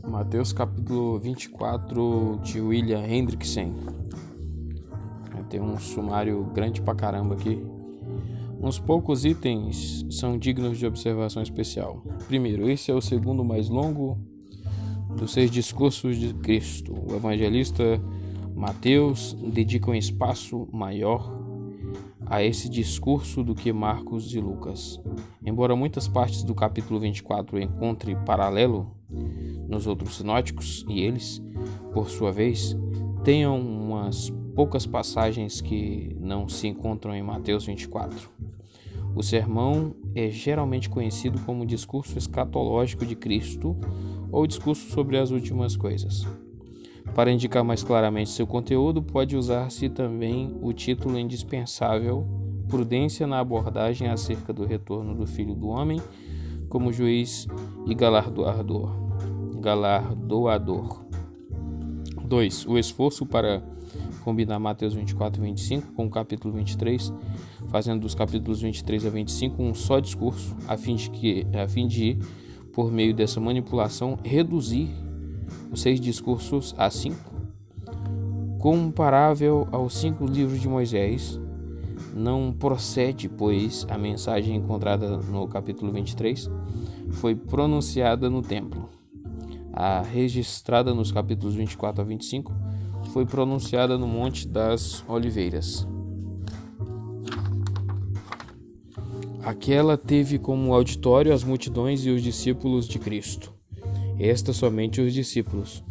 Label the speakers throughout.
Speaker 1: Mateus capítulo 24 de William Hendrickson. Tem um sumário grande pra caramba aqui. Uns poucos itens são dignos de observação especial. Primeiro, esse é o segundo mais longo dos 6 discursos de Cristo. O evangelista Mateus dedica um espaço maior a esse discurso do que Marcos e Lucas. Embora muitas partes do capítulo 24 encontre paralelo nos outros sinóticos, e eles, por sua vez, tenham umas poucas passagens que não se encontram em Mateus 24. O sermão é geralmente conhecido como discurso escatológico de Cristo ou discurso sobre as últimas coisas. Para indicar mais claramente seu conteúdo, pode usar-se também o título indispensável Prudência na abordagem acerca do retorno do Filho do Homem como juiz e galardoador. 2. O esforço para combinar Mateus 24 e 25 com o capítulo 23, fazendo dos capítulos 23 a 25 um só discurso, a fim de, por meio dessa manipulação, reduzir os 6 discursos a 5, comparável aos 5 livros de Moisés. Não procede, pois a mensagem encontrada no capítulo 23 foi pronunciada no templo. A registrada nos capítulos 24 a 25 foi pronunciada no Monte das Oliveiras. Aquela teve como auditório as multidões e os discípulos de Cristo. Esta somente os discípulos.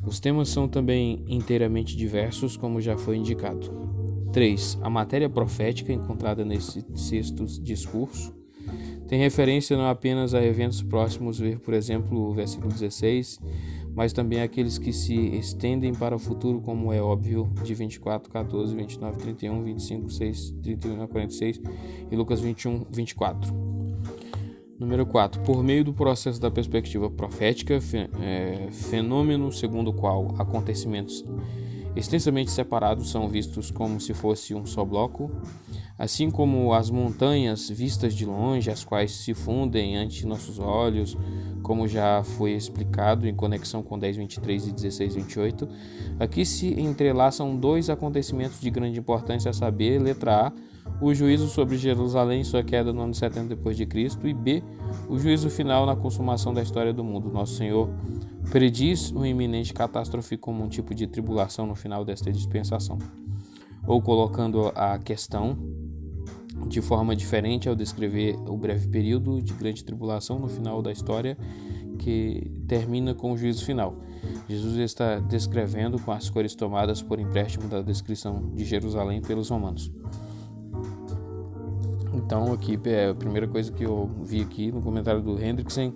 Speaker 1: Os temas são também inteiramente diversos, como já foi indicado. 3. A matéria profética encontrada nesse sexto discurso tem referência não apenas a eventos próximos, ver, por exemplo, o versículo 16, mas também aqueles que se estendem para o futuro, como é óbvio, de 24, 14, 29, 31, 25, 6, 31 a 46 e Lucas 21, 24. Número 4. Por meio do processo da perspectiva profética, fenômeno segundo o qual acontecimentos extensamente separados são vistos como se fosse um só bloco, assim como as montanhas vistas de longe, as quais se fundem ante nossos olhos, como já foi explicado em conexão com 10:23 e 16:28, aqui se entrelaçam 2 acontecimentos de grande importância, a saber, letra A, o juízo sobre Jerusalém e sua queda no ano 70 depois de Cristo, e B, o juízo final na consumação da história do mundo. Nosso Senhor prediz uma iminente catástrofe como um tipo de tribulação no final desta dispensação. Ou colocando a questão de forma diferente ao descrever o breve período de grande tribulação no final da história que termina com o juízo final. Jesus está descrevendo com as cores tomadas por empréstimo da descrição de Jerusalém pelos romanos. Então aqui a primeira coisa que eu vi aqui no comentário do Hendrickson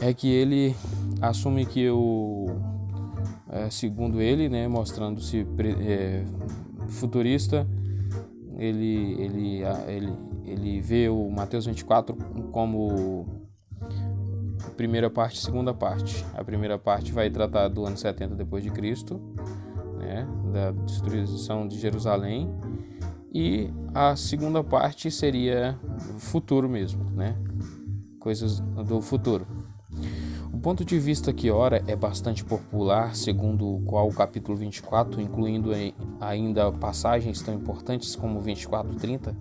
Speaker 1: é que ele assume que segundo ele, mostrando-se futurista, ele vê o Mateus 24 como primeira parte e segunda parte. A primeira parte vai tratar do ano 70 depois de Cristo, da destruição de Jerusalém, e a segunda parte seria futuro mesmo, coisas do futuro. O ponto de vista que ora é bastante popular, segundo o qual o capítulo 24, incluindo ainda passagens tão importantes como 24:30,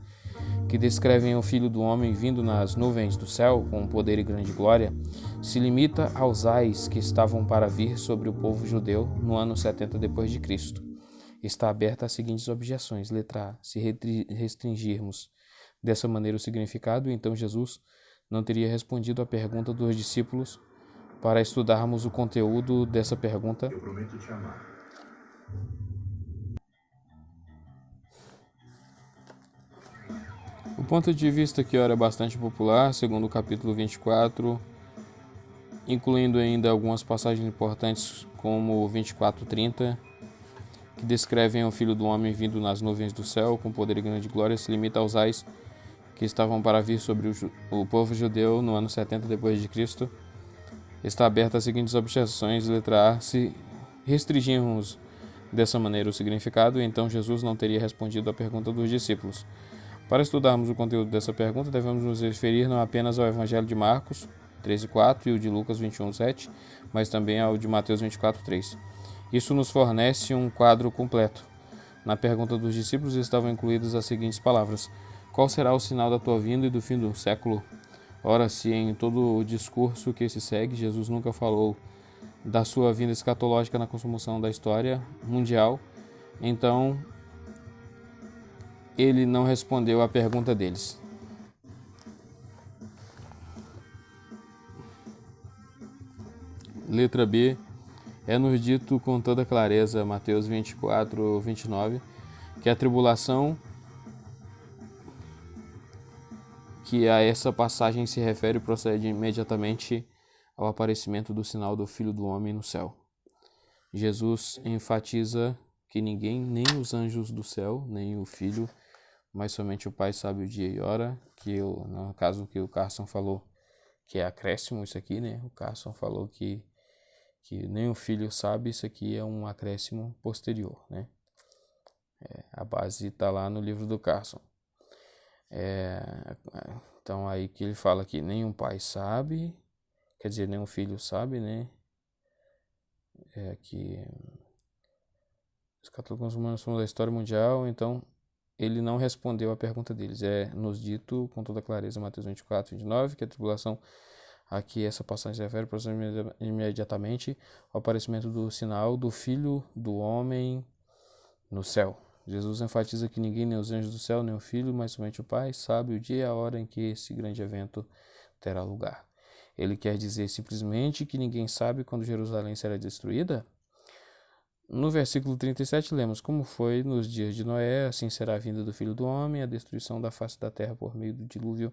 Speaker 1: que descrevem o Filho do Homem vindo nas nuvens do céu com poder e grande glória, se limita aos ais que estavam para vir sobre o povo judeu no ano 70 depois de Cristo. Está aberta às seguintes objeções. Letra A. Se restringirmos dessa maneira o significado, então Jesus não teria respondido à pergunta dos discípulos. Para estudarmos o conteúdo dessa pergunta, eu prometo te amar. O ponto de vista que ora é bastante popular, segundo o capítulo 24, incluindo ainda algumas passagens importantes como 24:30, que descrevem o Filho do Homem vindo nas nuvens do céu com poder e grande glória, se limita aos ais que estavam para vir sobre o povo judeu no ano 70 depois de Cristo. Está aberta as seguintes objeções. Letra A. Se restringirmos dessa maneira o significado, então Jesus não teria respondido à pergunta dos discípulos. Para estudarmos o conteúdo dessa pergunta, devemos nos referir não apenas ao Evangelho de Marcos, 13:4 e o de Lucas 21:7, mas também ao de Mateus 24:3. Isso nos fornece um quadro completo. Na pergunta dos discípulos estavam incluídas as seguintes palavras: qual será o sinal da tua vinda e do fim do século? Ora, se em todo o discurso que se segue, Jesus nunca falou da sua vinda escatológica na consumação da história mundial, então ele não respondeu à pergunta deles. Letra B. É-nos dito com toda clareza, Mateus 24:29, que a tribulação que a essa passagem se refere procede imediatamente ao aparecimento do sinal do Filho do Homem no céu. Jesus enfatiza que ninguém, nem os anjos do céu, nem o Filho, mas somente o Pai sabe o dia e hora, no caso que o Carson falou, que é acréscimo isso aqui, né? O Carson falou que nem o Filho sabe, isso aqui é um acréscimo posterior, né? A base está lá no livro do Carson. Então aí que ele fala que nem um pai sabe, quer dizer, nem um filho sabe, né? Que os católicos humanos são da história mundial, então ele não respondeu a pergunta deles. Nos dito com toda clareza, Mateus 24:29, que a tribulação a que essa passagem se refere procede imediatamente ao aparecimento do sinal do Filho do Homem no céu. Jesus enfatiza que ninguém, nem os anjos do céu, nem o Filho, mas somente o Pai, sabe o dia e a hora em que esse grande evento terá lugar. Ele quer dizer simplesmente que ninguém sabe quando Jerusalém será destruída? No versículo 37 lemos: como foi nos dias de Noé, assim será a vinda do Filho do Homem. A destruição da face da terra por meio do dilúvio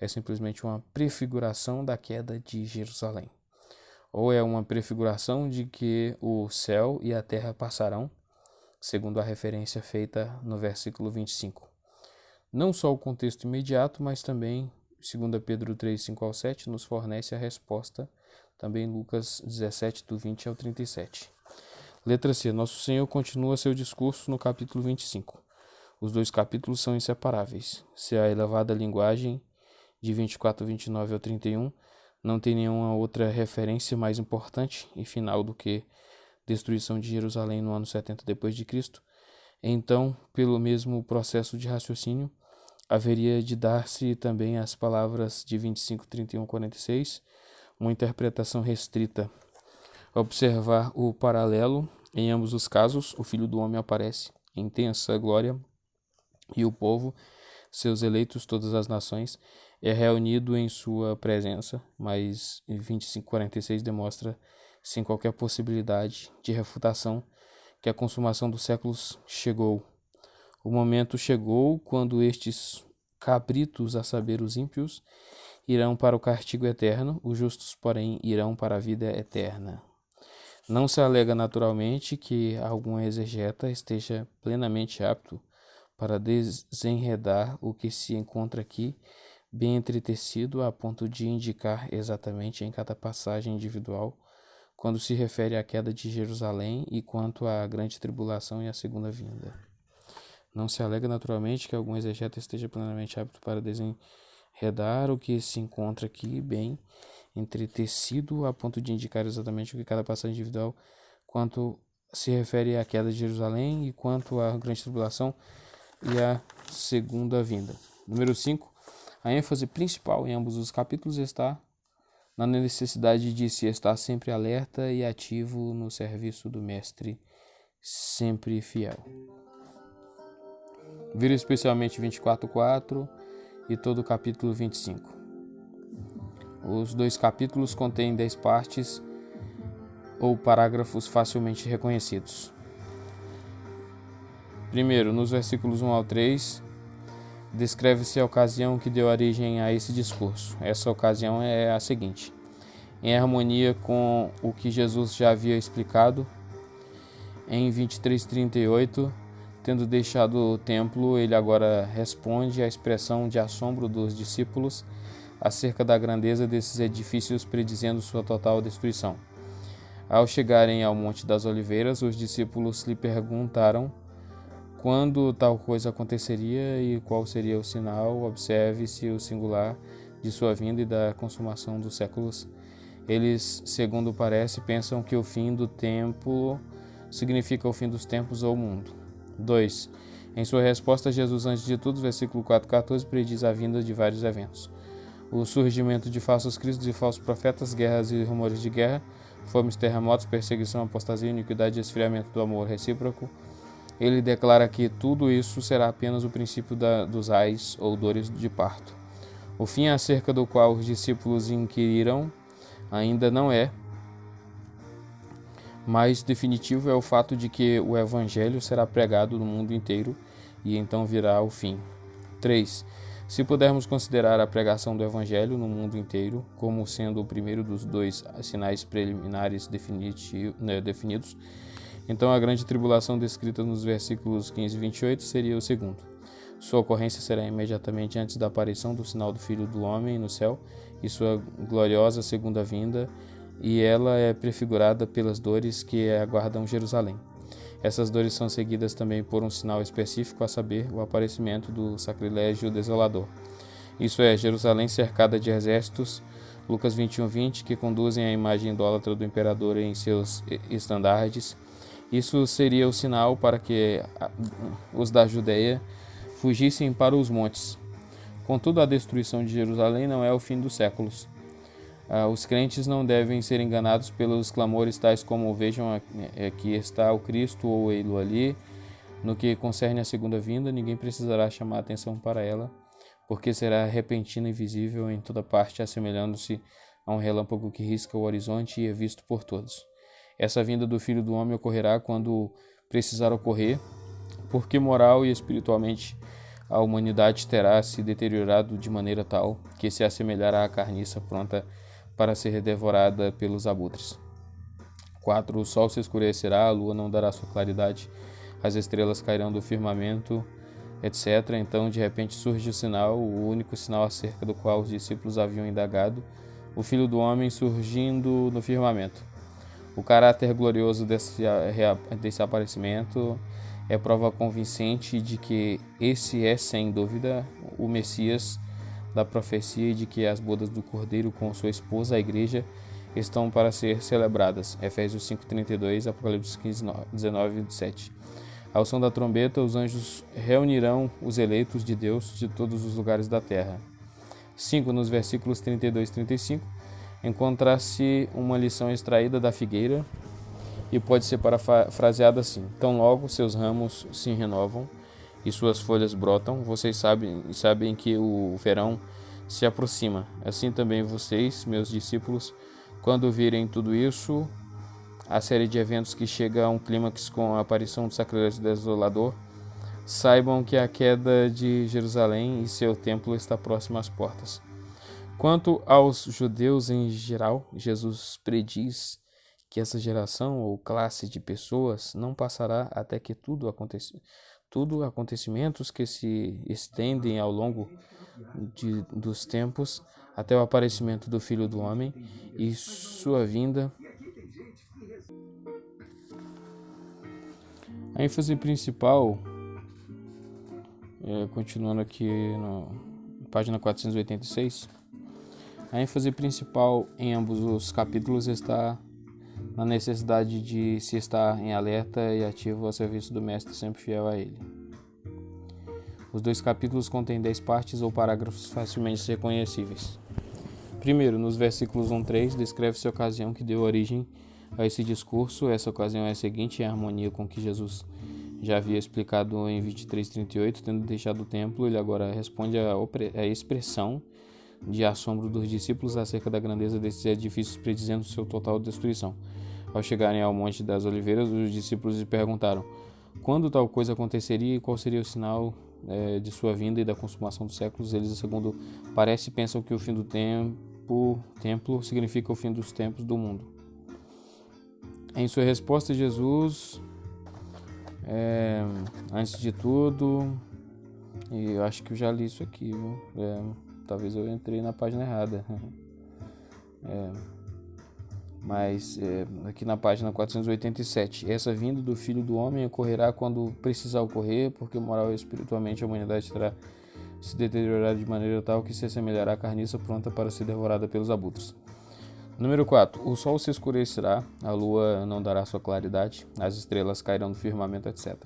Speaker 1: é simplesmente uma prefiguração da queda de Jerusalém. Ou é uma prefiguração de que o céu e a terra passarão, segundo a referência feita no versículo 25. Não só o contexto imediato, mas também 2 Pedro 3:5-7 nos fornece a resposta, também Lucas 17, do 20 ao 37. Letra C. Nosso Senhor continua seu discurso no capítulo 25. Os dois capítulos são inseparáveis. Se a elevada linguagem de 24:29 ao 31 não tem nenhuma outra referência mais importante e final do que destruição de Jerusalém no ano 70 depois de Cristo, então, pelo mesmo processo de raciocínio, haveria de dar-se também às palavras de 25, 31, 46, uma interpretação restrita. Observar o paralelo, em ambos os casos, o Filho do Homem aparece em intensa glória e o povo, seus eleitos, todas as nações, é reunido em sua presença, mas 25:46 demonstra, sem qualquer possibilidade de refutação, que a consumação dos séculos chegou. O momento chegou quando estes cabritos, a saber, os ímpios, irão para o castigo eterno, os justos, porém, irão para a vida eterna. Não se alega naturalmente que algum exegeta esteja plenamente apto para desenredar o que se encontra aqui, bem entretecido a ponto de indicar exatamente em cada passagem individual quando se refere à queda de Jerusalém e quanto à grande tribulação e à segunda vinda. Não se alega naturalmente que algum exegeta esteja plenamente apto para desenredar o que se encontra aqui, bem entretecido a ponto de indicar exatamente o que cada passagem individual quanto se refere à queda de Jerusalém e quanto à grande tribulação e à segunda vinda. Número 5. A ênfase principal em ambos os capítulos está na necessidade de se estar sempre alerta e ativo no serviço do Mestre, sempre fiel. Vira especialmente 24:4 e todo o capítulo 25. Os dois capítulos contêm 10 partes ou parágrafos facilmente reconhecidos. Primeiro, nos versículos 1 ao 3, descreve-se a ocasião que deu origem a esse discurso. Essa ocasião é a seguinte: em harmonia com o que Jesus já havia explicado, em 23:38, tendo deixado o templo, ele agora responde à expressão de assombro dos discípulos acerca da grandeza desses edifícios, predizendo sua total destruição. Ao chegarem ao Monte das Oliveiras, os discípulos lhe perguntaram quando tal coisa aconteceria e qual seria o sinal. Observe-se o singular de sua vinda e da consumação dos séculos. Eles, segundo parece, pensam que o fim do tempo significa o fim dos tempos ou mundo. 2. Em sua resposta, Jesus, antes de tudo, versículo 4,14, prediz a vinda de vários eventos. O surgimento de falsos cristos e falsos profetas, guerras e rumores de guerra, fomes, terremotos, perseguição, apostasia, iniquidade e esfriamento do amor recíproco. Ele declara que tudo isso será apenas o princípio dos ais ou dores de parto. O fim acerca do qual os discípulos inquiriram ainda não é mais definitivo, é o fato de que o evangelho será pregado no mundo inteiro e então virá o fim. 3. Se pudermos considerar a pregação do evangelho no mundo inteiro como sendo o primeiro dos dois sinais preliminares definidos, então a grande tribulação descrita nos versículos 15 e 28 seria o segundo. Sua ocorrência será imediatamente antes da aparição do sinal do Filho do Homem no céu e sua gloriosa segunda vinda, e ela é prefigurada pelas dores que aguardam Jerusalém. Essas dores são seguidas também por um sinal específico, a saber, o aparecimento do sacrilégio desolador. Isso é, Jerusalém cercada de exércitos, Lucas 21:20, que conduzem a imagem idólatra do imperador em seus estandartes. Isso seria o sinal para que os da Judeia fugissem para os montes. Contudo, a destruição de Jerusalém não é o fim dos séculos. Os crentes não devem ser enganados pelos clamores tais como vejam aqui está o Cristo ou ei-lo ali. No que concerne à segunda vinda, ninguém precisará chamar atenção para ela, porque será repentina e visível em toda parte, assemelhando-se a um relâmpago que risca o horizonte e é visto por todos. Essa vinda do Filho do Homem ocorrerá quando precisar ocorrer, porque moral e espiritualmente a humanidade terá se deteriorado de maneira tal que se assemelhará à carniça pronta para ser devorada pelos abutres. 4. O sol se escurecerá, a lua não dará sua claridade, as estrelas cairão do firmamento, etc. Então, de repente, surge o sinal, o único sinal acerca do qual os discípulos haviam indagado, o Filho do Homem surgindo no firmamento. O caráter glorioso desse aparecimento é prova convincente de que esse é, sem dúvida, o Messias da profecia e de que as bodas do Cordeiro com sua esposa, a Igreja, estão para ser celebradas. Efésios 5:32, Apocalipse 15:19-7. Ao som da trombeta, os anjos reunirão os eleitos de Deus de todos os lugares da terra. 5. Nos versículos 32 e 35, encontra-se uma lição extraída da figueira e pode ser parafraseada assim: tão logo seus ramos se renovam e suas folhas brotam, vocês sabem que o verão se aproxima. Assim também vocês, meus discípulos, quando virem tudo isso, a série de eventos que chega a um clímax com a aparição do sacrilégio desolador, saibam que a queda de Jerusalém e seu templo está próxima às portas. Quanto aos judeus em geral, Jesus prediz que essa geração ou classe de pessoas não passará até que acontecimentos que se estendem ao longo dos tempos até o aparecimento do Filho do Homem e sua vinda. A ênfase principal, continuando aqui na página 486, a ênfase principal em ambos os capítulos está na necessidade de se estar em alerta e ativo ao serviço do Mestre, sempre fiel a ele. Os dois capítulos contêm 10 partes ou parágrafos facilmente reconhecíveis. Primeiro, nos versículos 1-3, descreve-se a ocasião que deu origem a esse discurso. Essa ocasião é a seguinte, em harmonia com o que Jesus já havia explicado em 23:38, tendo deixado o templo, ele agora responde à expressão de assombro dos discípulos acerca da grandeza desses edifícios, predizendo sua total destruição. Ao chegarem ao Monte das Oliveiras, os discípulos lhe perguntaram quando tal coisa aconteceria e qual seria o sinal de sua vinda e da consumação dos séculos. Eles, segundo parece, pensam que o fim do templo significa o fim dos tempos do mundo. Em sua resposta, Jesus, antes de tudo, e eu acho que eu já li isso aqui, viu? Talvez eu entrei na página errada. Mas aqui na página 487, essa vinda do Filho do Homem ocorrerá quando precisar ocorrer, porque moral e espiritualmente a humanidade terá se deteriorará de maneira tal que se assemelhará à carniça pronta para ser devorada pelos abutres. Número 4. O sol se escurecerá, a lua não dará sua claridade, as estrelas cairão do firmamento, etc.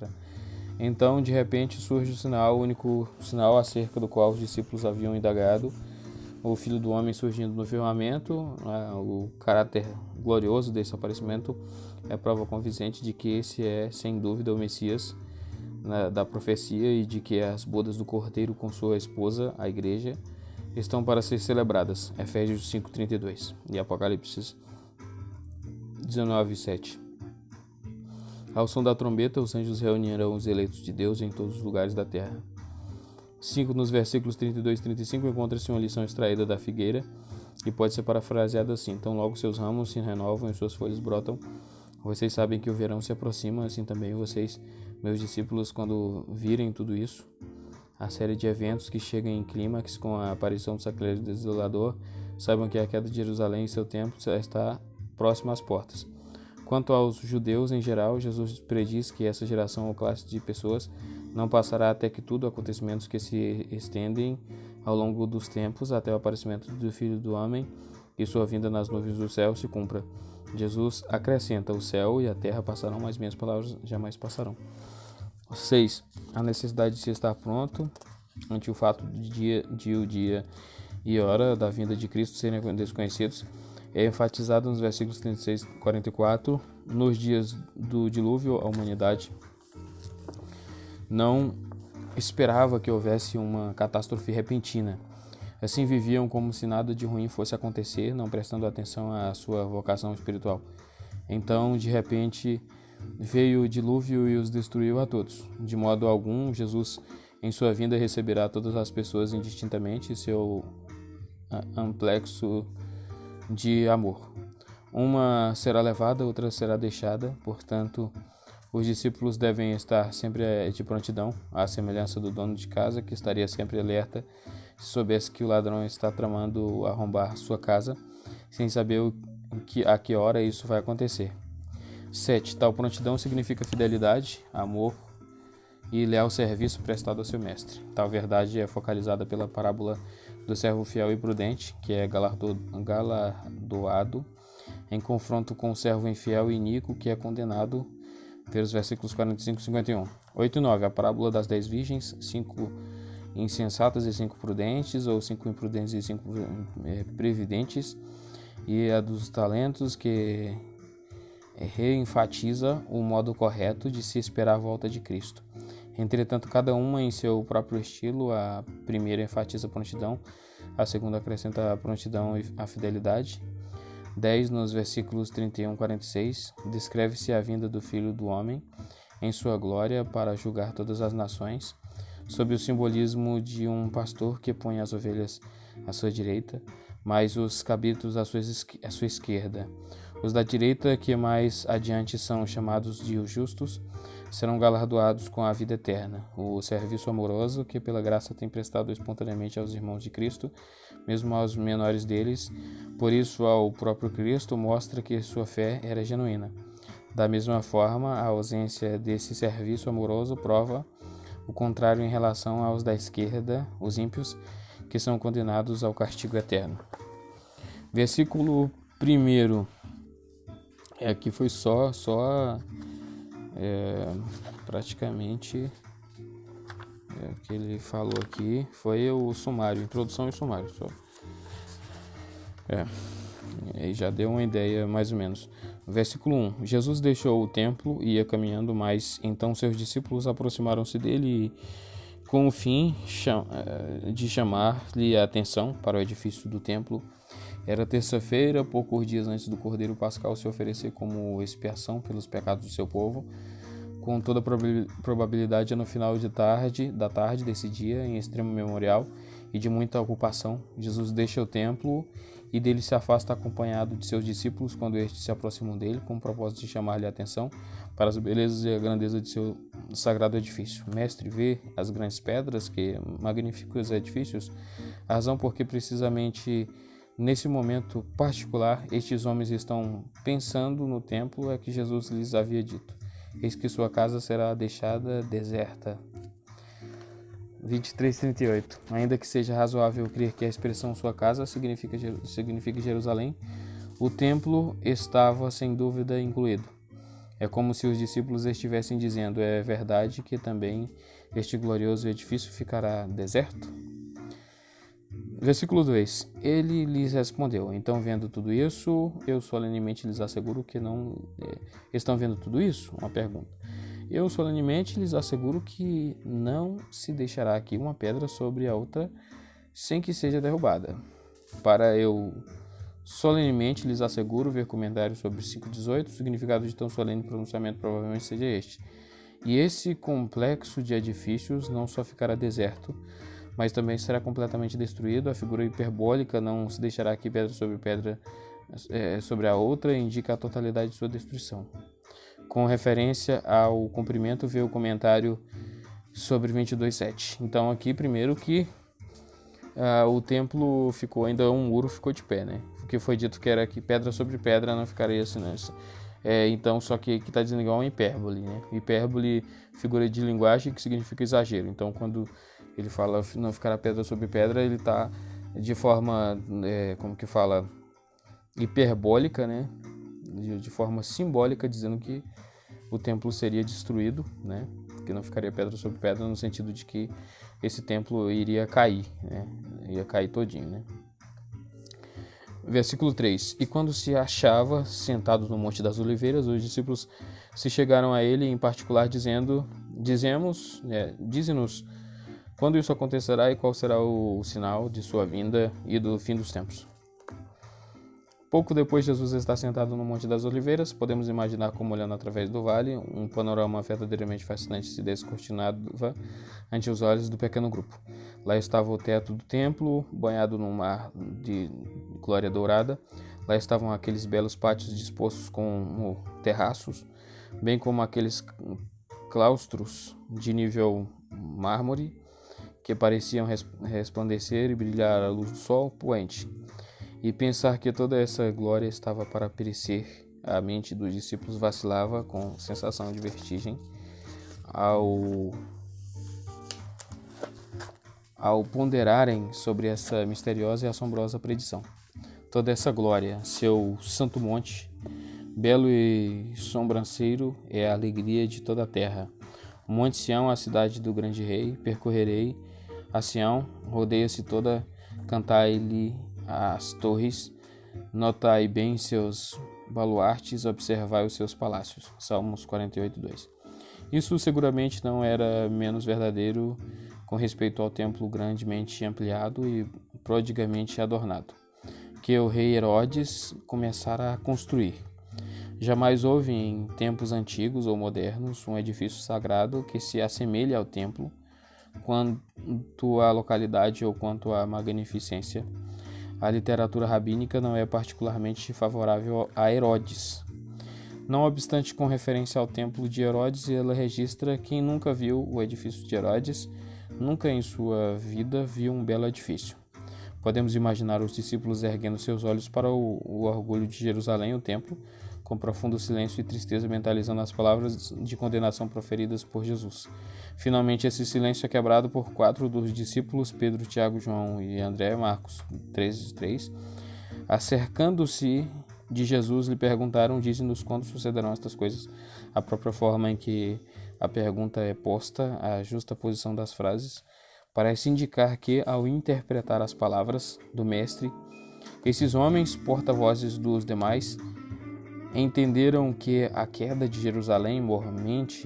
Speaker 1: Então, de repente, surge o único sinal acerca do qual os discípulos haviam indagado, o Filho do Homem surgindo no firmamento. O caráter glorioso desse aparecimento é prova convincente de que esse é, sem dúvida, o Messias da profecia e de que as bodas do Cordeiro com sua esposa, a Igreja, estão para ser celebradas. Efésios 5:32 e Apocalipse 19:7. Ao som da trombeta, os anjos reunirão os eleitos de Deus em todos os lugares da terra. 5. Nos versículos 32 e 35 encontra-se uma lição extraída da figueira e pode ser parafraseada assim: então logo seus ramos se renovam e suas folhas brotam. Vocês sabem que o verão se aproxima, assim também vocês, meus discípulos, quando virem tudo isso, a série de eventos que chegam em clímax com a aparição do sacrilégio desolador, saibam que a queda de Jerusalém e seu templo está próxima às portas. Quanto aos judeus em geral, Jesus prediz que essa geração ou classe de pessoas não passará até que tudo acontecimentos que se estendem ao longo dos tempos até o aparecimento do Filho do Homem e sua vinda nas nuvens do céu se cumpra. Jesus acrescenta: o céu e a terra passarão, mas minhas palavras jamais passarão. 6. A necessidade de se estar pronto ante o fato de o dia e hora da vinda de Cristo serem desconhecidos é enfatizado nos versículos 36 e 44. Nos dias do dilúvio, a humanidade não esperava que houvesse uma catástrofe repentina. Assim viviam como se nada de ruim fosse acontecer, não prestando atenção à sua vocação espiritual. Então, de repente, veio o dilúvio e os destruiu a todos. De modo algum, Jesus, em sua vinda, receberá todas as pessoas indistintamente seu amplexo de amor. Uma será levada, outra será deixada. Portanto, os discípulos devem estar sempre de prontidão, à semelhança do dono de casa, que estaria sempre alerta se soubesse que o ladrão está tramando arrombar sua casa, sem saber a que hora isso vai acontecer. 7. Tal prontidão significa fidelidade, amor e leal serviço prestado ao seu mestre. Tal verdade é focalizada pela parábola do servo fiel e prudente, que é galardoado em confronto com o servo infiel e iníquo, que é condenado, pelos versículos 45 e 51. 8 e 9. A parábola das 10 virgens, 5 insensatas e 5 prudentes, ou 5 imprudentes e 5 previdentes, e a dos talentos, que reenfatiza o modo correto de se esperar a volta de Cristo. Entretanto, cada uma em seu próprio estilo. A primeira enfatiza a prontidão, a segunda acrescenta a prontidão e a fidelidade. 10. Nos versículos 31 e 46, descreve-se a vinda do Filho do Homem em sua glória para julgar todas as nações, sob o simbolismo de um pastor que põe as ovelhas à sua direita, mas os cabritos à sua esquerda. Os da direita, que mais adiante são chamados de os justos, serão galardoados com a vida eterna. O serviço amoroso que pela graça tem prestado espontaneamente aos irmãos de Cristo, mesmo aos menores deles, por isso ao próprio Cristo, mostra que sua fé era genuína. Da mesma forma, a ausência desse serviço amoroso prova o contrário em relação aos da esquerda, os ímpios, que são condenados ao castigo eterno. Versículo 1. Aqui foi praticamente o que ele falou aqui foi o sumário, introdução e sumário só. Aí já deu uma ideia mais ou menos. Versículo 1. Jesus deixou o templo e ia caminhando, mas então seus discípulos aproximaram-se dele com o fim de chamar-lhe a atenção para o edifício do templo. Era terça-feira, poucos dias antes do Cordeiro Pascal se oferecer como expiação pelos pecados do seu povo. Com toda probabilidade, no final da tarde desse dia, em extremo memorial e de muita ocupação, Jesus deixa o templo e dele se afasta acompanhado de seus discípulos quando estes se aproximam dele, com o propósito de chamar-lhe a atenção para as belezas e a grandeza de seu sagrado edifício. Mestre, vê as grandes pedras, que magníficos edifícios, a razão porque precisamente nesse momento particular estes homens estão pensando no templo é que Jesus lhes havia dito: eis que sua casa será deixada deserta. 23:38. Ainda que seja razoável crer que a expressão sua casa significa Jerusalém, o templo estava sem dúvida incluído. É como se os discípulos estivessem dizendo: é verdade que também este glorioso edifício ficará deserto? Versículo 2. Ele lhes respondeu: então, vendo tudo isso, eu solenemente lhes asseguro que não... Estão vendo tudo isso? Uma pergunta. Eu solenemente lhes asseguro que não se deixará aqui uma pedra sobre a outra sem que seja derrubada. Para eu solenemente lhes asseguro, ver comentários sobre 5:18, o significado de tão solene pronunciamento provavelmente seja este: e esse complexo de edifícios não só ficará deserto, mas também será completamente destruído. A figura hiperbólica não se deixará aqui pedra sobre a outra indica a totalidade de sua destruição. Com referência ao comprimento, vê o comentário sobre 22:7. Então aqui primeiro que o templo ficou, ainda um muro ficou de pé, né? Porque foi dito que era que pedra sobre pedra não ficaria assim, né? Então, só que aqui está dizendo igual uma hipérbole, né? Hipérbole, figura de linguagem que significa exagero. Então, quando ele fala não ficará pedra sobre pedra, ele está de forma, hiperbólica, né? De forma simbólica, dizendo que o templo seria destruído, né? Que não ficaria pedra sobre pedra, no sentido de que esse templo iria cair, né? Ia cair todinho, né? Versículo 3. E quando se achava sentado no Monte das Oliveiras, os discípulos se chegaram a ele, em particular, dize-nos quando isso acontecerá e qual será o sinal de sua vinda e do fim dos tempos. Pouco depois, Jesus está sentado no Monte das Oliveiras. Podemos imaginar como, olhando através do vale, um panorama verdadeiramente fascinante se descortinava ante os olhos do pequeno grupo. Lá estava o teto do templo, banhado num mar de glória dourada. Lá estavam aqueles belos pátios dispostos como terraços, bem como aqueles claustros de nível mármore que pareciam resplandecer e brilhar à luz do sol poente. E pensar que toda essa glória estava para perecer, a mente dos discípulos vacilava com sensação de vertigem ao ponderarem sobre essa misteriosa e assombrosa predição. Toda essa glória, seu santo monte, belo e sobranceiro, é a alegria de toda a terra. O Monte Sião, a cidade do grande rei, percorrerei a Sião, rodeia-se toda, cantai-lhe as torres, notai bem seus baluartes, observai os seus palácios. Salmos 48:2. Isso seguramente não era menos verdadeiro com respeito ao templo grandemente ampliado e prodigamente adornado, que o rei Herodes começara a construir. Jamais houve em tempos antigos ou modernos um edifício sagrado que se assemelhe ao templo, quanto à localidade ou quanto à magnificência. A literatura rabínica não é particularmente favorável a Herodes. Não obstante, com referência ao templo de Herodes, ela registra: quem nunca viu o edifício de Herodes, nunca em sua vida viu um belo edifício. Podemos imaginar os discípulos erguendo seus olhos para o orgulho de Jerusalém, o templo, com profundo silêncio e tristeza, mentalizando as palavras de condenação proferidas por Jesus. Finalmente, esse silêncio é quebrado por 4 dos discípulos, Pedro, Tiago, João e André, Marcos 13:3. Acercando-se de Jesus, lhe perguntaram: dize-nos quando sucederão estas coisas. A própria forma em que a pergunta é posta, a justa posição das frases, parece indicar que, ao interpretar as palavras do Mestre, esses homens, porta-vozes dos demais, entenderam que a queda de Jerusalém, mormente,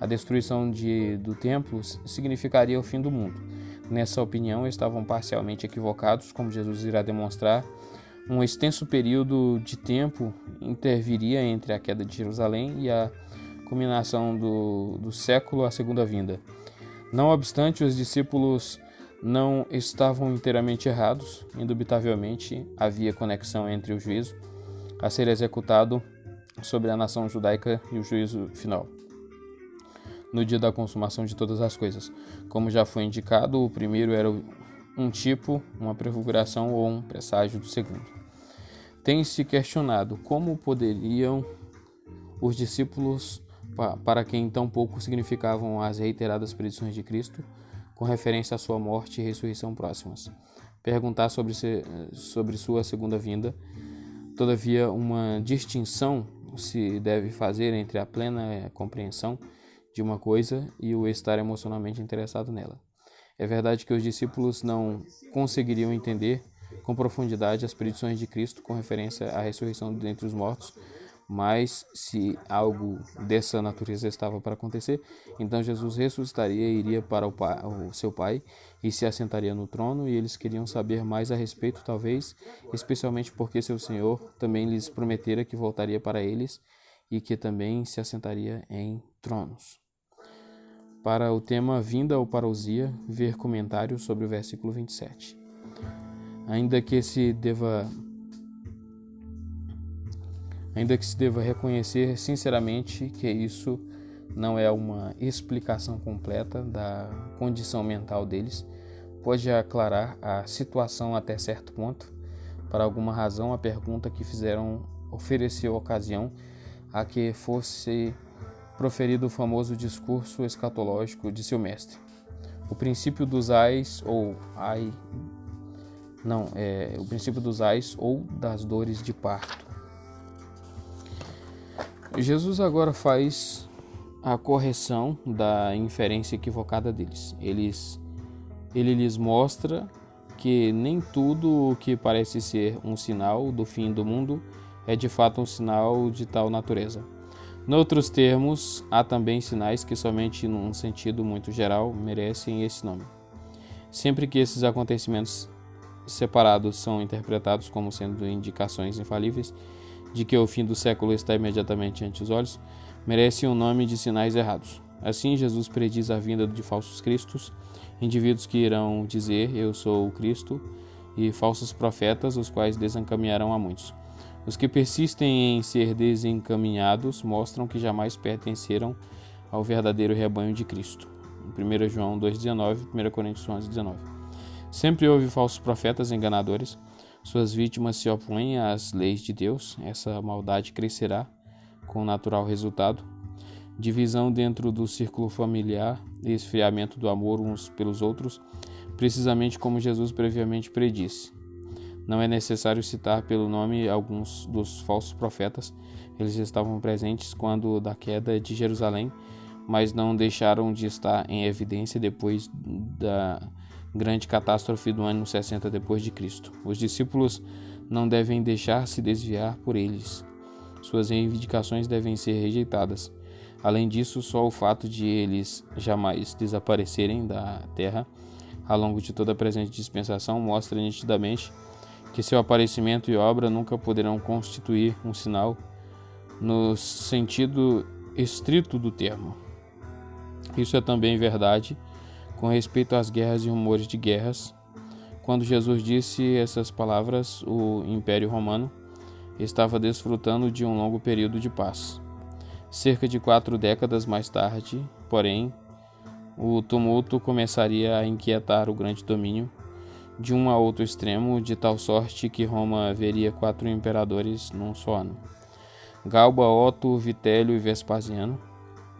Speaker 1: a destruição do templo, significaria o fim do mundo. Nessa opinião, estavam parcialmente equivocados, como Jesus irá demonstrar. Um extenso período de tempo interviria entre a queda de Jerusalém e a culminação do século, a segunda vinda. Não obstante, os discípulos não estavam inteiramente errados. Indubitavelmente, havia conexão entre o juízo a ser executado sobre a nação judaica e o juízo final, no dia da consumação de todas as coisas. Como já foi indicado, o primeiro era um tipo, uma prefiguração ou um presságio do segundo. Tem-se questionado como poderiam os discípulos, para quem tão pouco significavam as reiteradas predições de Cristo, com referência à sua morte e ressurreição próximas. Perguntar sobre sua segunda vinda. Todavia, uma distinção se deve fazer entre a plena compreensão de uma coisa e o estar emocionalmente interessado nela. É verdade que os discípulos não conseguiriam entender com profundidade as predições de Cristo com referência à ressurreição dentre os mortos, mas se algo dessa natureza estava para acontecer, então Jesus ressuscitaria e iria para o seu Pai e se assentaria no trono, e eles queriam saber mais a respeito, talvez, especialmente porque seu Senhor também lhes prometera que voltaria para eles e que também se assentaria em tronos. Para o tema vinda ou parousia, ver comentários sobre o versículo 27. Ainda que se deva reconhecer sinceramente que isso não é uma explicação completa da condição mental deles, pode aclarar a situação até certo ponto. Por alguma razão, a pergunta que fizeram ofereceu ocasião a que fosse proferido o famoso discurso escatológico de seu mestre. O princípio dos ais ou das dores de parto. Jesus agora faz a correção da inferência equivocada deles. Ele lhes mostra que nem tudo o que parece ser um sinal do fim do mundo é de fato um sinal de tal natureza. Noutros termos, há também sinais que somente num sentido muito geral merecem esse nome. Sempre que esses acontecimentos separados são interpretados como sendo indicações infalíveis de que o fim do século está imediatamente ante os olhos, merecem o nome de sinais errados. Assim, Jesus prediz a vinda de falsos cristos, indivíduos que irão dizer eu sou o Cristo, e falsos profetas, os quais desencaminharão a muitos. Os que persistem em ser desencaminhados mostram que jamais pertenceram ao verdadeiro rebanho de Cristo. 1 João 2,19, 1 Coríntios 11,19. Sempre houve falsos profetas enganadores. Suas vítimas se opõem às leis de Deus. Essa maldade crescerá com natural resultado: divisão dentro do círculo familiar e esfriamento do amor uns pelos outros, precisamente como Jesus previamente predisse. Não é necessário citar pelo nome alguns dos falsos profetas. Eles estavam presentes quando da queda de Jerusalém, mas não deixaram de estar em evidência depois da grande catástrofe do ano 60 depois de Cristo. Os discípulos não devem deixar-se desviar por eles. Suas reivindicações devem ser rejeitadas. Além disso, só o fato de eles jamais desaparecerem da terra ao longo de toda a presente dispensação mostra nitidamente que seu aparecimento e obra nunca poderão constituir um sinal no sentido estrito do termo. Isso é também verdade com respeito às guerras e rumores de guerras. Quando Jesus disse essas palavras, o Império Romano estava desfrutando de um longo período de paz. Cerca de 4 décadas mais tarde, porém, o tumulto começaria a inquietar o grande domínio de um a outro extremo, de tal sorte que Roma veria 4 imperadores num só ano: Galba, Otto, Vitélio e Vespasiano.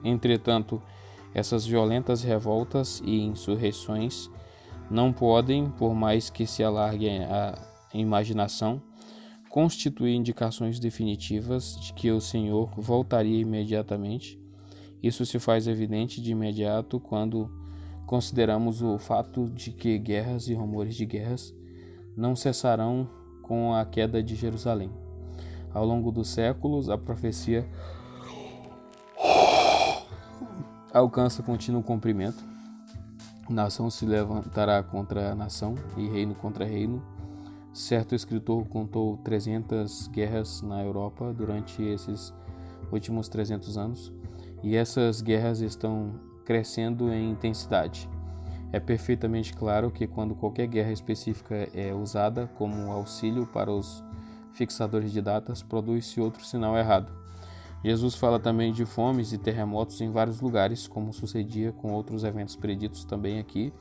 Speaker 1: Entretanto, essas violentas revoltas e insurreições não podem, por mais que se alargue a imaginação, constituir indicações definitivas de que o Senhor voltaria imediatamente. Isso se faz evidente de imediato quando consideramos o fato de que guerras e rumores de guerras não cessarão com a queda de Jerusalém. Ao longo dos séculos, a profecia alcança contínuo cumprimento. Nação se levantará contra nação e reino contra reino. Certo escritor contou 300 guerras na Europa durante esses últimos 300 anos, e essas guerras estão crescendo em intensidade. É perfeitamente claro que quando qualquer guerra específica é usada como auxílio para os fixadores de datas, produz-se outro sinal errado. Jesus fala também de fomes e terremotos em vários lugares, como sucedia com outros eventos preditos também aqui.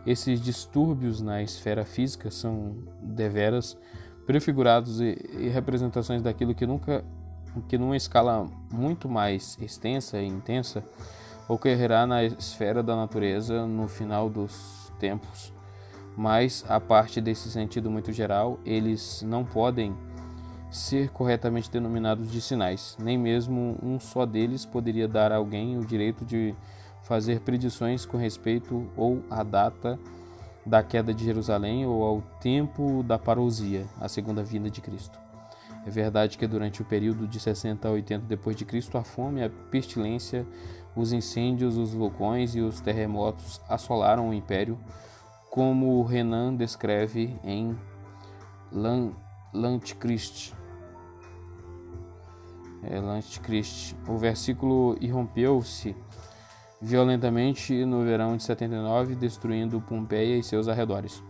Speaker 1: Esses distúrbios na esfera física são deveras prefigurados e representações daquilo que numa escala muito mais extensa e intensa ocorrerá na esfera da natureza no final dos tempos, mas, a parte desse sentido muito geral, eles não podem ser corretamente denominados de sinais. Nem mesmo um só deles poderia dar a alguém o direito de fazer predições com respeito ou à data da queda de Jerusalém ou ao tempo da parousia, a segunda vinda de Cristo. É verdade que durante o período de 60 a 80 depois de Cristo, a fome, a pestilência, os incêndios, os vulcões e os terremotos assolaram o império, como Renan descreve em L'Antichrist. O versículo irrompeu-se violentamente no verão de 79, destruindo Pompeia e seus arredores.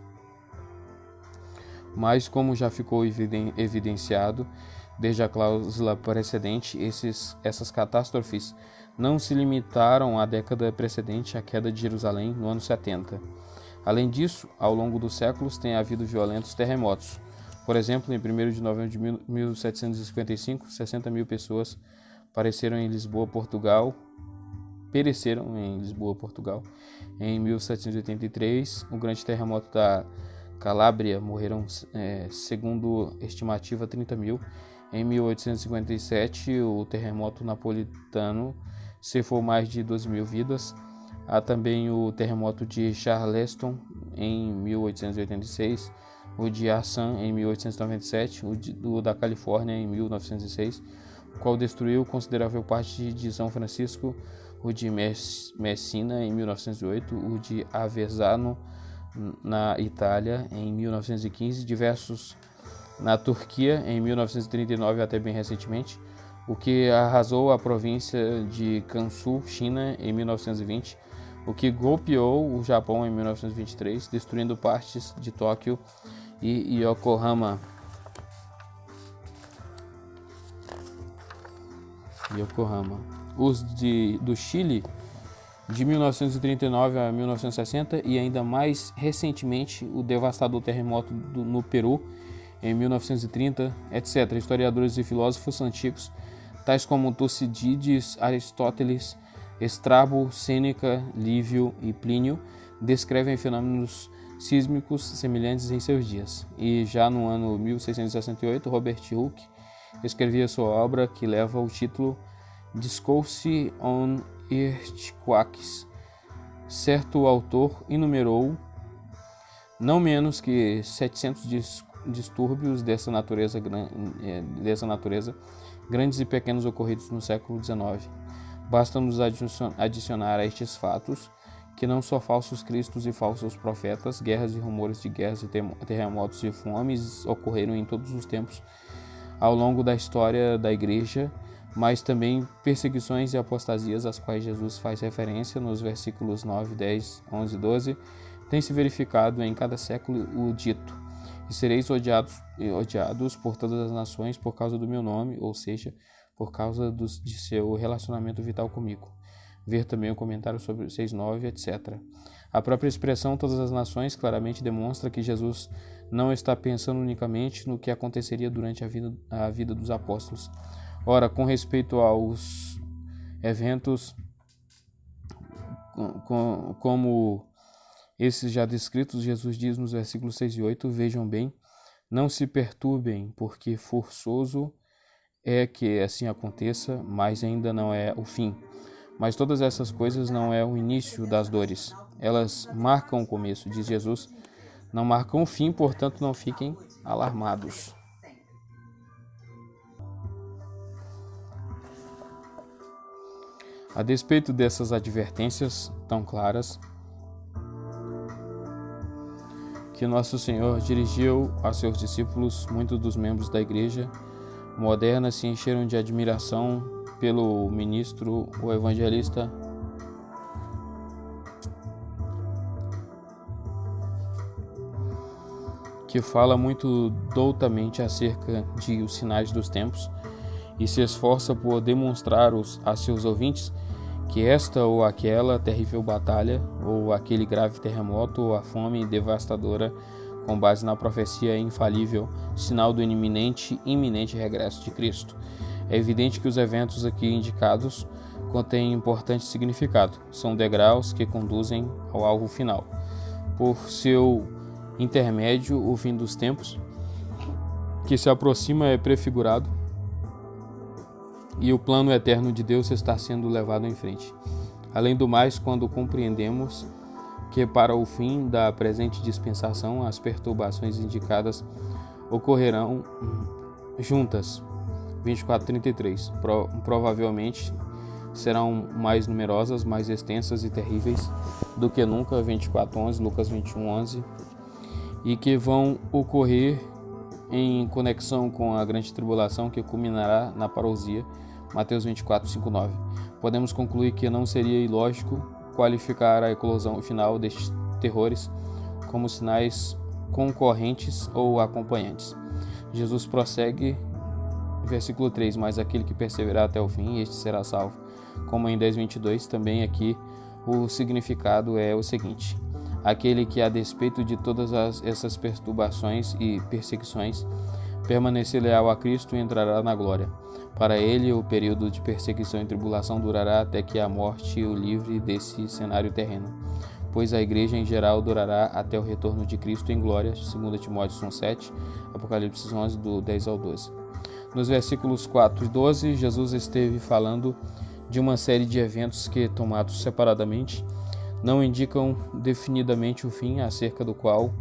Speaker 1: Mas, como já ficou evidenciado desde a cláusula precedente, essas catástrofes não se limitaram à década precedente à queda de Jerusalém no ano 70. Além disso, ao longo dos séculos tem havido violentos terremotos. Por exemplo, em 1º de novembro de 1755, 60 mil pessoas pereceram em Lisboa, Portugal. Em 1783, o grande terremoto da Calábria, morreram, segundo estimativa, 30 mil. Em 1857, o terremoto napolitano ceifou mais de 12 mil vidas. Há também o terremoto de Charleston, em 1886, o de Assam, em 1897, o da Califórnia, em 1906, o qual destruiu considerável parte de São Francisco, o de Messina, em 1908, o de Avezzano, na Itália, em 1915, diversos na Turquia, em 1939 até bem recentemente, o que arrasou a província de Gansu, China, em 1920, o que golpeou o Japão em 1923, destruindo partes de Tóquio e Yokohama. Os do Chile, de 1939 a 1960, e ainda mais recentemente o devastador terremoto no Peru, em 1930, etc. Historiadores e filósofos antigos, tais como Tucídides, Aristóteles, Estrabo, Sêneca, Lívio e Plínio, descrevem fenômenos sísmicos semelhantes em seus dias. E já no ano 1668, Robert Hooke escrevia sua obra que leva o título Discourse on Earthquakes. Certo autor enumerou não menos que 700 distúrbios dessa natureza, grandes e pequenos, ocorridos no século XIX. Basta nos adicionar a estes fatos que não só falsos cristos e falsos profetas, guerras e rumores de guerras e terremotos e fomes ocorreram em todos os tempos ao longo da história da Igreja, mas também perseguições e apostasias às quais Jesus faz referência nos versículos 9, 10, 11 e 12, tem se verificado em cada século o dito: e sereis odiados por todas as nações por causa do meu nome, ou seja, por causa de seu relacionamento vital comigo. Ver também o comentário sobre 6:9, etc. A própria expressão todas as nações claramente demonstra que Jesus não está pensando unicamente no que aconteceria durante a vida dos apóstolos. Ora, com respeito aos eventos como esses já descritos, Jesus diz nos versículos 6 e 8, vejam bem, não se perturbem, porque forçoso é que assim aconteça, mas ainda não é o fim. Mas todas essas coisas não é o início das dores. Elas marcam o começo, diz Jesus. Não marcam o fim, portanto não fiquem alarmados. A despeito dessas advertências tão claras que nosso Senhor dirigiu a seus discípulos, muitos dos membros da Igreja moderna se encheram de admiração pelo ministro, o evangelista que fala muito doutamente acerca de os sinais dos tempos e se esforça por demonstrar a seus ouvintes que esta ou aquela terrível batalha, ou aquele grave terremoto, ou a fome devastadora, com base na profecia infalível, sinal do iminente regresso de Cristo. É evidente que os eventos aqui indicados contém importante significado. São degraus que conduzem ao alvo final. Por seu intermédio, o fim dos tempos, que se aproxima, é prefigurado e o plano eterno de Deus está sendo levado em frente. Além do mais, quando compreendemos que para o fim da presente dispensação as perturbações indicadas ocorrerão juntas, 24:33, provavelmente serão mais numerosas, mais extensas e terríveis do que nunca, 24:11, Lucas 21:11, e que vão ocorrer em conexão com a grande tribulação que culminará na parousia, Mateus 24:5-9. Podemos concluir que não seria ilógico qualificar a eclosão final destes terrores como sinais concorrentes ou acompanhantes. Jesus prossegue, versículo 3, mas aquele que perseverar até o fim, este será salvo. Como em 10:22, também aqui o significado é o seguinte: aquele que, a despeito de todas essas perturbações e perseguições, permanecer leal a Cristo entrará na glória. Para ele, o período de perseguição e tribulação durará até que a morte o livre desse cenário terreno, pois a igreja em geral durará até o retorno de Cristo em glória, 2 Timóteo 1:7, Apocalipse 11, do 10 ao 12. Nos versículos 4 e 12, Jesus esteve falando de uma série de eventos que, tomados separadamente, não indicam definidamente o fim acerca do qual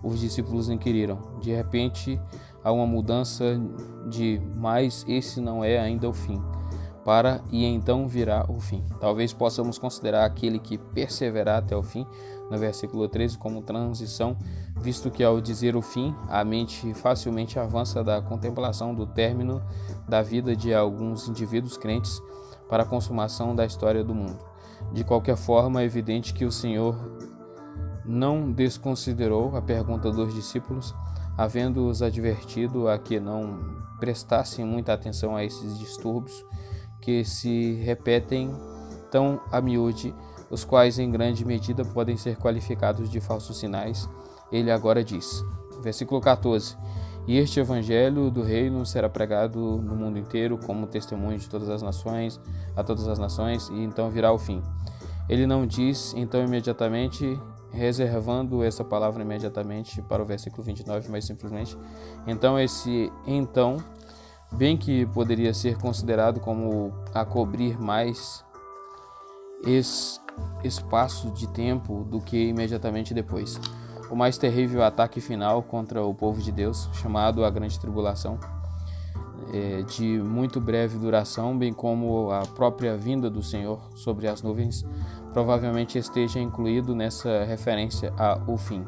Speaker 1: os discípulos inquiriram. De repente, há uma mudança de "mas esse não é ainda o fim" para "e então virá o fim". Talvez possamos considerar aquele que perseverar até o fim, no versículo 13, como transição, visto que ao dizer o fim, a mente facilmente avança da contemplação do término da vida de alguns indivíduos crentes para a consumação da história do mundo. De qualquer forma, é evidente que o Senhor não desconsiderou a pergunta dos discípulos, havendo-os advertido a que não prestassem muita atenção a esses distúrbios que se repetem tão a miúde, os quais em grande medida podem ser qualificados de falsos sinais. Ele agora diz, versículo 14: e este evangelho do reino será pregado no mundo inteiro como testemunho de todas as nações, a todas as nações, e então virá o fim. Ele não diz então imediatamente, reservando essa palavra imediatamente para o versículo 29, mas simplesmente então. Esse então, bem que poderia ser considerado como a cobrir mais espaço de tempo do que imediatamente depois. O mais terrível ataque final contra o povo de Deus, chamado a Grande Tribulação, de muito breve duração, bem como a própria vinda do Senhor sobre as nuvens, provavelmente esteja incluído nessa referência ao fim.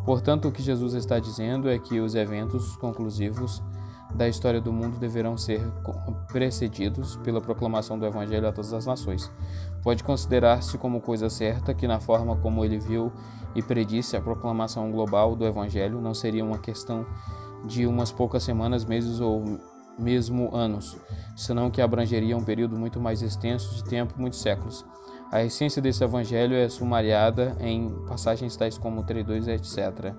Speaker 1: Portanto, o que Jesus está dizendo é que os eventos conclusivos da história do mundo deverão ser precedidos pela proclamação do Evangelho a todas as nações. Pode considerar-se como coisa certa que, na forma como ele viu e predisse, a proclamação global do Evangelho não seria uma questão de umas poucas semanas, meses ou mesmo anos, senão que abrangeria um período muito mais extenso de tempo, muitos séculos. A essência desse Evangelho é sumariada em passagens tais como 3:2, etc.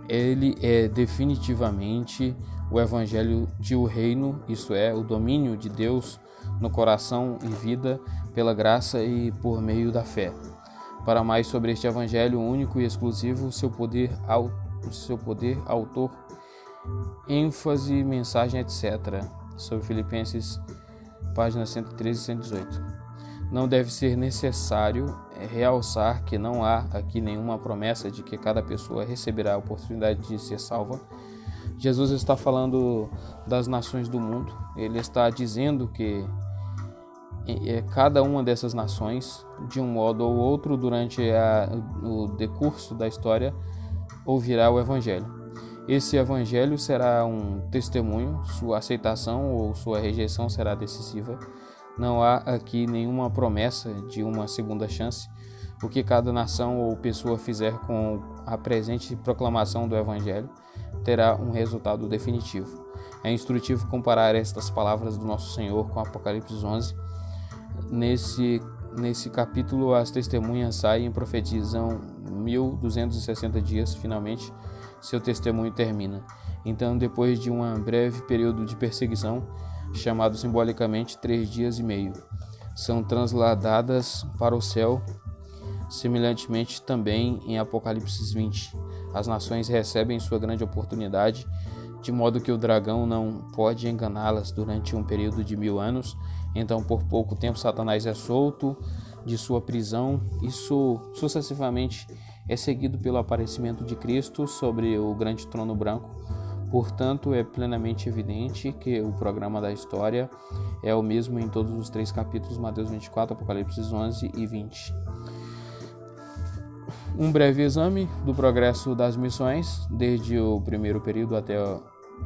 Speaker 1: Ele é definitivamente o Evangelho de o reino, isto é, o domínio de Deus no coração e vida pela graça e por meio da fé. Para mais sobre este Evangelho único e exclusivo, seu poder, autor, ênfase, mensagem, etc. Sobre Filipenses, páginas 113 e 118. Não deve ser necessário realçar que não há aqui nenhuma promessa de que cada pessoa receberá a oportunidade de ser salva. Jesus está falando das nações do mundo. Ele está dizendo que cada uma dessas nações, de um modo ou outro, durante o decurso da história, ouvirá o Evangelho. Esse Evangelho será um testemunho, sua aceitação ou sua rejeição será decisiva. Não há aqui nenhuma promessa de uma segunda chance. O que cada nação ou pessoa fizer com a presente proclamação do Evangelho terá um resultado definitivo. É instrutivo comparar estas palavras do nosso Senhor com Apocalipse 11. Nesse capítulo, as testemunhas saem e profetizam 1260 dias. Finalmente, seu testemunho termina. Então, depois de um breve período de perseguição, chamado simbolicamente 3 dias e meio, são transladadas para o céu. Semelhantemente, também em Apocalipse 20, as nações recebem sua grande oportunidade, de modo que o dragão não pode enganá-las durante um período de 1000 anos. Então, por pouco tempo, Satanás é solto de sua prisão. Isso sucessivamente é seguido pelo aparecimento de Cristo sobre o grande trono branco. Portanto, é plenamente evidente que o programa da história é o mesmo em todos os 3 capítulos, Mateus 24, Apocalipse 11 e 20. Um breve exame do progresso das missões, desde o primeiro período até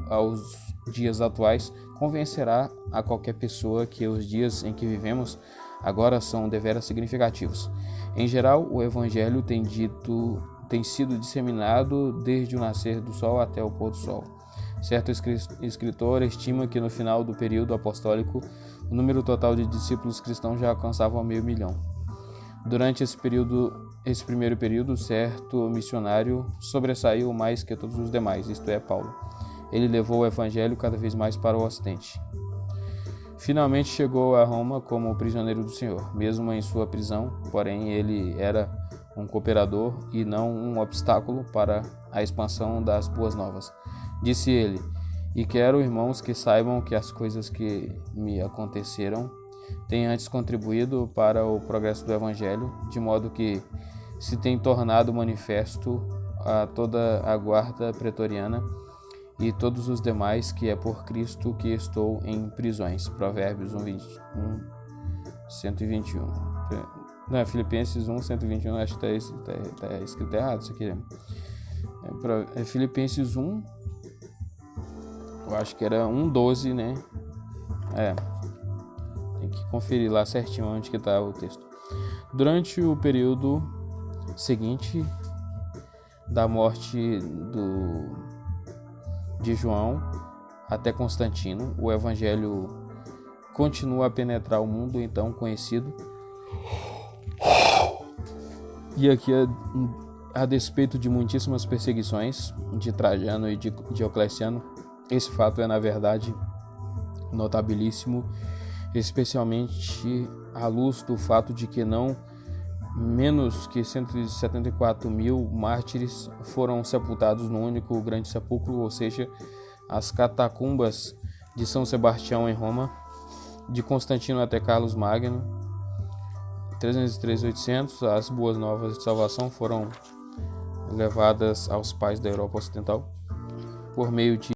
Speaker 1: aos dias atuais, convencerá a qualquer pessoa que os dias em que vivemos agora são deveras significativos. Em geral, o Evangelho tem sido disseminado desde o nascer do sol até o pôr do sol. Certo escritor estima que no final do período apostólico, o número total de discípulos cristãos já alcançava 500.000. Durante esse primeiro período, certo missionário sobressaiu mais que todos os demais, isto é, Paulo. Ele levou o evangelho cada vez mais para o ocidente. Finalmente chegou a Roma como prisioneiro do Senhor, mesmo em sua prisão, porém ele era um cooperador e não um obstáculo para a expansão das boas novas. Disse ele: "E quero, irmãos, que saibam que as coisas que me aconteceram têm antes contribuído para o progresso do Evangelho, de modo que se tem tornado manifesto a toda a guarda pretoriana e todos os demais que é por Cristo que estou em prisões." Provérbios 121. Não, é Filipenses 1:121, acho que está escrito errado isso aqui. É Filipenses 1, eu acho que era 1:12, né? Tem que conferir lá certinho onde que está o texto. Durante o período seguinte da morte de João até Constantino, o evangelho continua a penetrar o mundo então conhecido. E aqui, a despeito de muitíssimas perseguições de Trajano e de Diocleciano, esse fato é, na verdade, notabilíssimo, especialmente à luz do fato de que não menos que 174.000 mártires foram sepultados no único grande sepulcro, ou seja, as catacumbas de São Sebastião em Roma, de Constantino até Carlos Magno, 303.800. As boas novas de salvação foram levadas aos pais da Europa Ocidental por meio de